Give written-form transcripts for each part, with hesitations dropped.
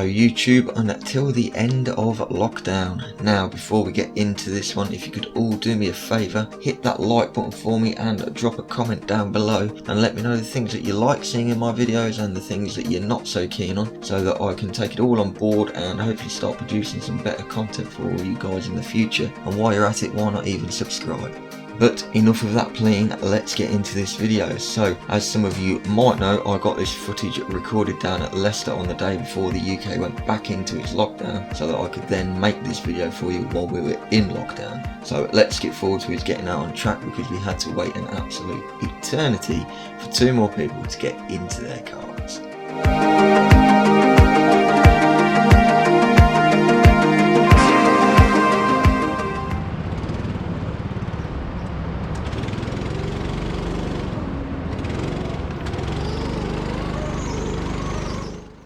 Hello YouTube, until the end of lockdown. Now before we get into this one, if you could all do me a favour, hit that like button for me and drop a comment down below and let me know the things that you like seeing in my videos and the things that you're not so keen on, so that I can take it all on board and hopefully start producing some better content for all you guys in the future. And while you're at it, why not even subscribe? But enough of that playing, let's get into this video. So, as some of you might know, I got this footage recorded down at Leicester on the day before the UK went back into its lockdown, so that I could then make this video for you while we were in lockdown. So let's get forward to us getting out on track, because we had to wait an absolute eternity for 2 more people to get into their cars.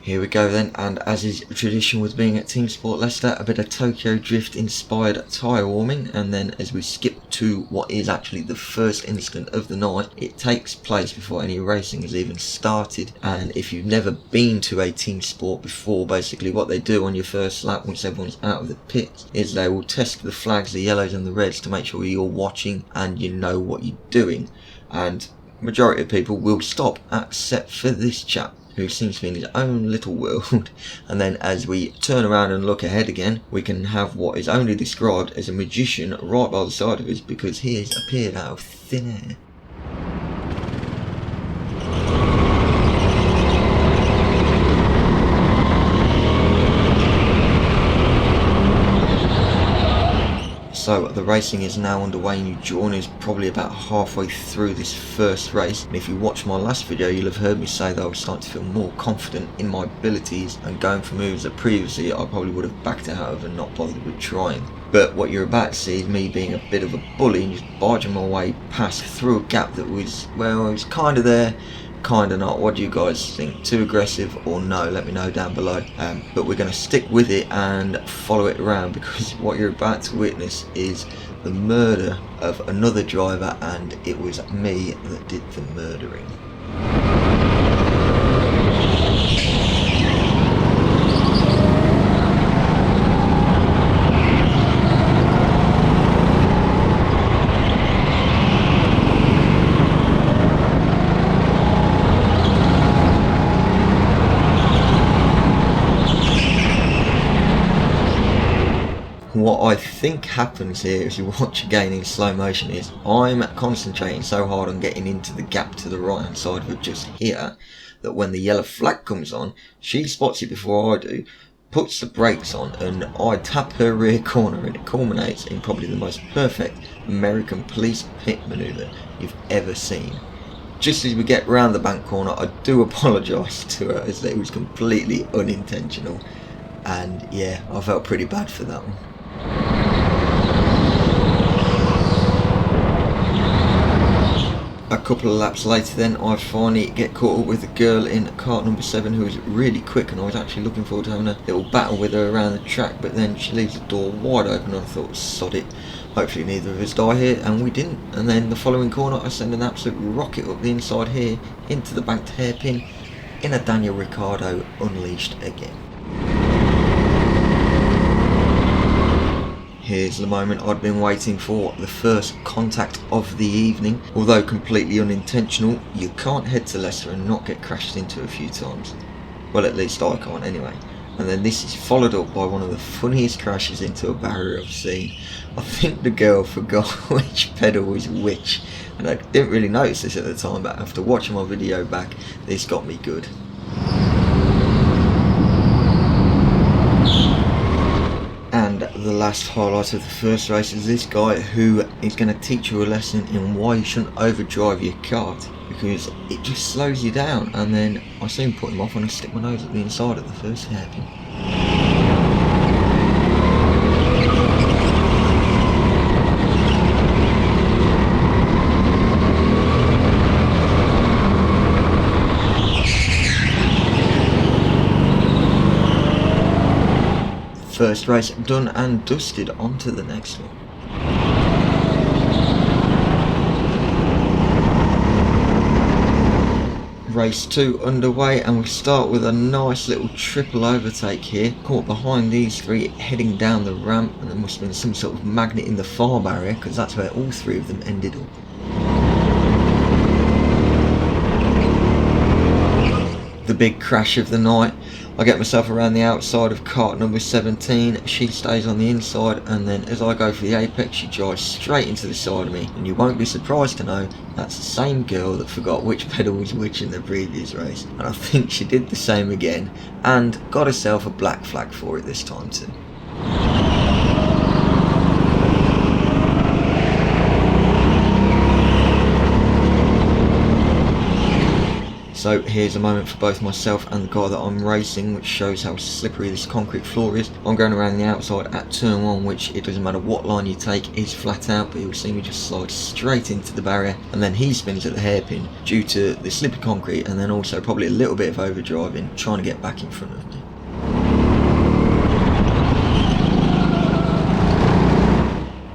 Here we go then, and as is tradition with being at Teamsport Leicester, a bit of Tokyo Drift inspired tyre warming, and then as we skip to what is actually the first incident of the night, it takes place before any racing has even started. And if you've never been to a team sport before, basically what they do on your first lap once everyone's out of the pits is they will test the flags, the yellows and the reds, to make sure you're watching and you know what you're doing. And majority of people will stop except for this chap, who seems to be in his own little world. And then as we turn around and look ahead again, we can have what is only described as a magician right by the side of us, because he has appeared out of thin air. So the racing is now underway, and you join us probably about halfway through this first race. And if you watched my last video, you'll have heard me say that I was starting to feel more confident in my abilities and going for moves that previously I probably would have backed out of and not bothered with trying. But what you're about to see is me being a bit of a bully and just barging my way past through a gap that was, well, it was kind of there, kind of not. What do you guys think? Too aggressive or no? Let me know down below. But we're going to stick with it and follow it around, because what you're about to witness is the murder of another driver, and it was me that did the murdering. What I think happens here, as you watch again in slow motion, is I'm concentrating so hard on getting into the gap to the right hand side of it just here, that when the yellow flag comes on, she spots it before I do, puts the brakes on, and I tap her rear corner, and it culminates in probably the most perfect American police pit manoeuvre you've ever seen. Just as we get round the bank corner, I do apologise to her, as it was completely unintentional, and yeah, I felt pretty bad for that one. A couple of laps later then, I finally get caught up with a girl in cart number 7 who is really quick, and I was actually looking forward to having a little battle with her around the track, but then she leaves the door wide open and I thought, sod it, hopefully neither of us die here, and we didn't. And then the following corner I send an absolute rocket up the inside here into the banked hairpin in a Daniel Ricciardo unleashed again. Here's the moment I'd been waiting for, the first contact of the evening. Although completely unintentional, you can't head to Leicester and not get crashed into a few times. Well, at least I can't anyway. And then this is followed up by one of the funniest crashes into a barrier I've seen. I think the girl forgot which pedal was which, and I didn't really notice this at the time, but after watching my video back, this got me good. And the last highlight of the first race is this guy who is going to teach you a lesson in why you shouldn't overdrive your kart, because it just slows you down. And then I soon put him off when I stick my nose at the inside of the first hairpin. First race done and dusted, on to the next one. Race 2 underway, and we start with a nice little triple overtake here. Caught behind these three heading down the ramp, and there must have been some sort of magnet in the far barrier because that's where all three of them ended up. The big crash of the night. I get myself around the outside of cart number 17, she stays on the inside, and then as I go for the apex she drives straight into the side of me, and you won't be surprised to know that's the same girl that forgot which pedal was which in the previous race, and I think she did the same again and got herself a black flag for it this time too. So here's a moment for both myself and the guy that I'm racing, which shows how slippery this concrete floor is. I'm going around the outside at turn 1, which it doesn't matter what line you take is flat out, but you'll see me just slide straight into the barrier, and then he spins at the hairpin due to the slippery concrete, and then also probably a little bit of overdriving trying to get back in front of me.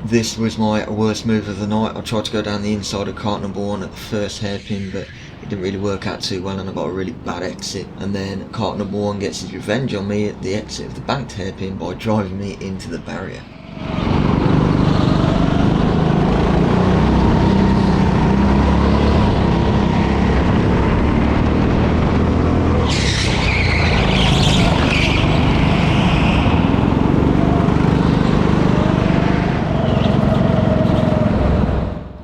This was my worst move of the night. I tried to go down the inside of cart number 1 at the first hairpin, but it didn't really work out too well and I got a really bad exit. And then cart number 1 gets his revenge on me at the exit of the banked hairpin by driving me into the barrier.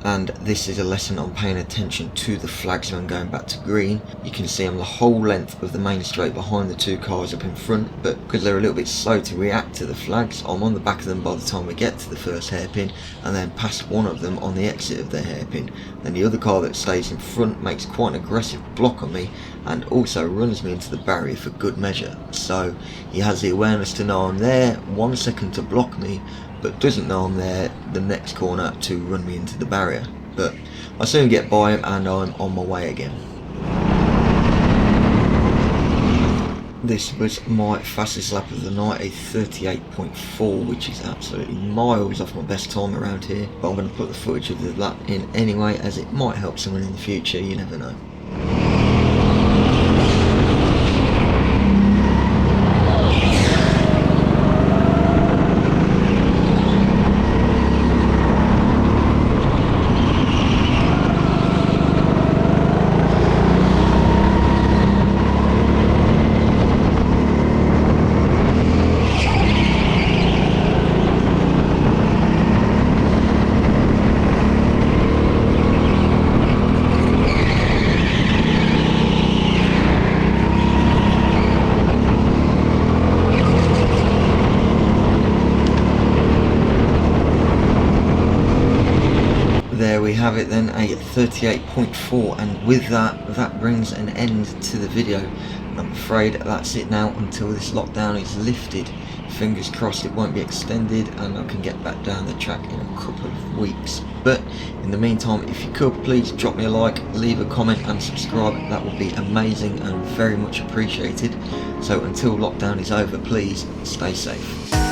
And this is a lesson on paying attention to the flags when going back to green. You can see I'm the whole length of the main straight behind the two cars up in front, but because they're a little bit slow to react to the flags, I'm on the back of them by the time we get to the first hairpin, and then past one of them on the exit of their hairpin. Then the other car that stays in front makes quite an aggressive block on me and also runs me into the barrier for good measure. So he has the awareness to know I'm there, 1 second to block me, but doesn't know I'm there the next corner to run me into the barrier. But I soon get by him and I'm on my way again. This was my fastest lap of the night, a 38.4, which is absolutely miles off my best time around here, but I'm going to put the footage of the lap in anyway, as it might help someone in the future, you never know. There we have it then, a 38.4, and with that brings an end to the video, and I'm afraid that's it now until this lockdown is lifted. Fingers crossed it won't be extended and I can get back down the track in a couple of weeks. But in the meantime, if you could please drop me a like, leave a comment and subscribe, that would be amazing and very much appreciated. So until lockdown is over, please stay safe.